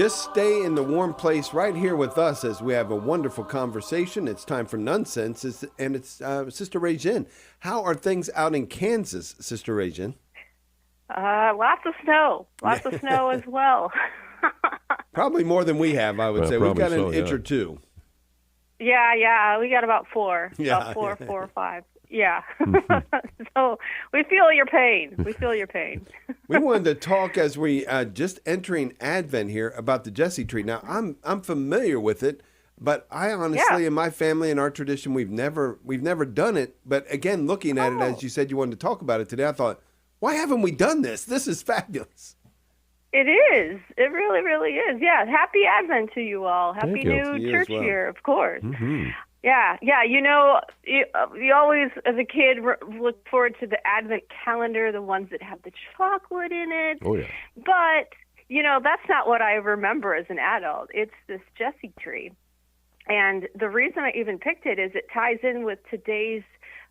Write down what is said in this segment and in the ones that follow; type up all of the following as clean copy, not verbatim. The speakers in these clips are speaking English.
Just stay in the warm place right here with us as we have a wonderful conversation. It's time for NunSense, and it's Sister Rejane. How are things out in Kansas, Sister Rejane? Lots of snow. Lots of snow as well. Probably more than we have, I would say. We've got an inch or two. Yeah. We got about four. About four or five. Yeah. So we feel your pain. We wanted to talk as we just entering Advent here about the Jesse tree. Now, I'm familiar with it, but I honestly, in my family and our tradition, we've never done it. But again, looking at it, as you said, you wanted to talk about it today, I thought, why haven't we done this? This is fabulous. It is. It really, really is. Yeah. Happy Advent to you all. Happy new church year, of course. Mm-hmm. Yeah. You know, you always, as a kid, look forward to the Advent calendar, the ones that have the chocolate in it. Oh, yeah. But, you know, that's not what I remember as an adult. It's this Jesse tree. And the reason I even picked it is it ties in with today's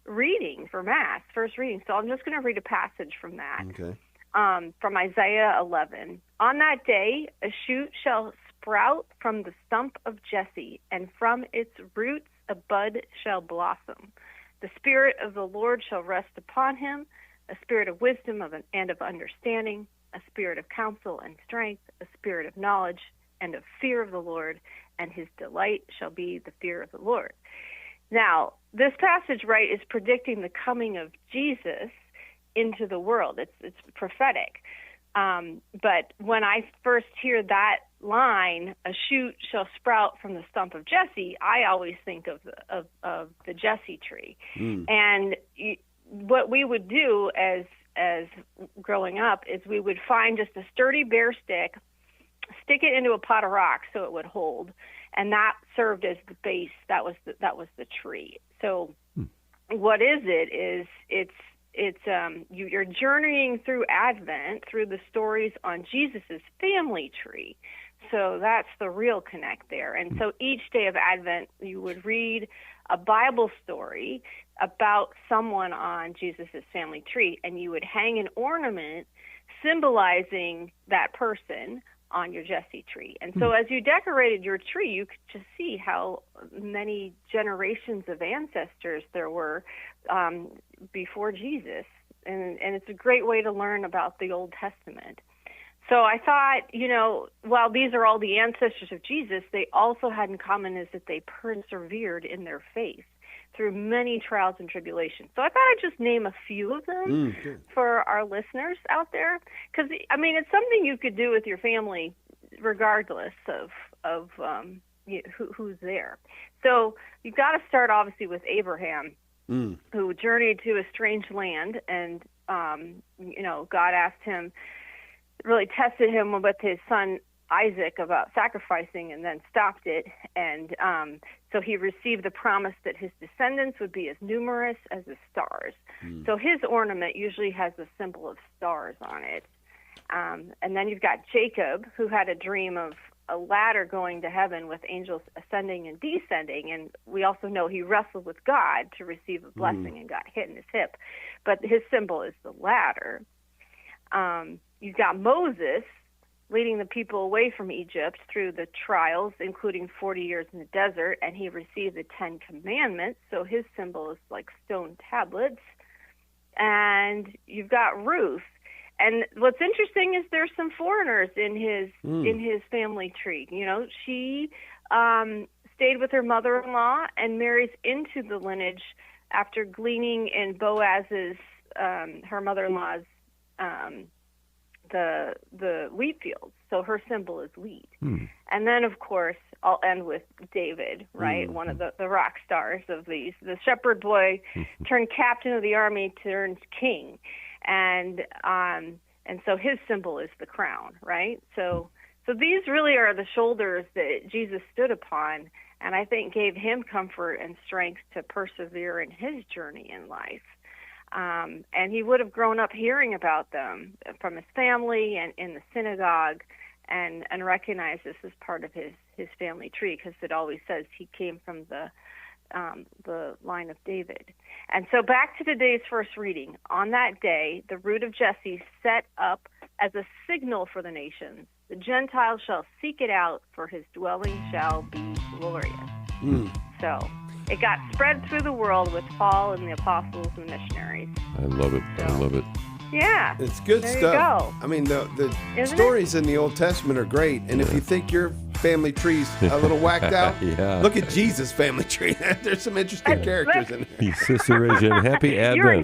reading for Mass, first reading. So I'm just going to read a passage from that. Okay. From Isaiah 11. On that day, a shoot shall sprout from the stump of Jesse, and from its roots a bud shall blossom. The Spirit of the Lord shall rest upon him, a spirit of wisdom and of understanding, a spirit of counsel and strength, a spirit of knowledge and of fear of the Lord, and his delight shall be the fear of the Lord. Now, this passage, right, is predicting the coming of Jesus into the world. It's prophetic. But when I first hear that line, a shoot shall sprout from the stump of Jesse, I always think of the Jesse tree. And what we would do as growing up is we would find just a sturdy bare stick, stick it into a pot of rocks so it would hold, and that served as the base. That was the tree. So what is it? You're journeying through Advent through the stories on Jesus's family tree. So that's the real connect there. And so each day of Advent, you would read a Bible story about someone on Jesus's family tree, and you would hang an ornament symbolizing that person on your Jesse tree. And so as you decorated your tree, you could just see how many generations of ancestors there were before Jesus. And it's a great way to learn about the Old Testament. So I thought, you know, while these are all the ancestors of Jesus, they also had in common is that they persevered in their faith through many trials and tribulations. So I thought I'd just name a few of them for our listeners out there. Because, I mean, it's something you could do with your family regardless of who's there. So you've got to start, obviously, with Abraham, who journeyed to a strange land. And, you know, God asked him, really tested him with his son Isaac about sacrificing, and then stopped it. And so he received the promise that his descendants would be as numerous as the stars. So his ornament usually has the symbol of stars on it. And then you've got Jacob, who had a dream of a ladder going to heaven with angels ascending and descending. And we also know he wrestled with God to receive a blessing and got hit in his hip. But his symbol is the ladder. You've got Moses leading the people away from Egypt through the trials, including 40 years in the desert, and he received the 10 Commandments, so his symbol is like stone tablets. And you've got Ruth. And what's interesting is there's some foreigners in his family tree. You know, she stayed with her mother-in-law and marries into the lineage after gleaning in Boaz's, her mother-in-law's, the wheat fields. So her symbol is wheat. And then, of course, I'll end with David, right? One of the rock stars of these. The shepherd boy turned captain of the army, turned king. And so his symbol is the crown, right? So these really are the shoulders that Jesus stood upon, and I think gave him comfort and strength to persevere in his journey in life. And he would have grown up hearing about them from his family and in the synagogue, and recognized this as part of his family tree, because it always says he came from the line of David. And so back to today's first reading. On that day, the root of Jesse set up as a signal for the nations, The Gentiles shall seek it out, for his dwelling shall be glorious. So it got spread through the world with Paul and the apostles and the missionaries. I love it. So, I love it. Yeah. It's good there stuff. You go. I mean, the Isn't stories in the Old Testament are great. And if you think your family tree's a little whacked out, Yeah. look at Jesus' family tree. There's some interesting characters in there. Sister Rejane, happy Advent. You're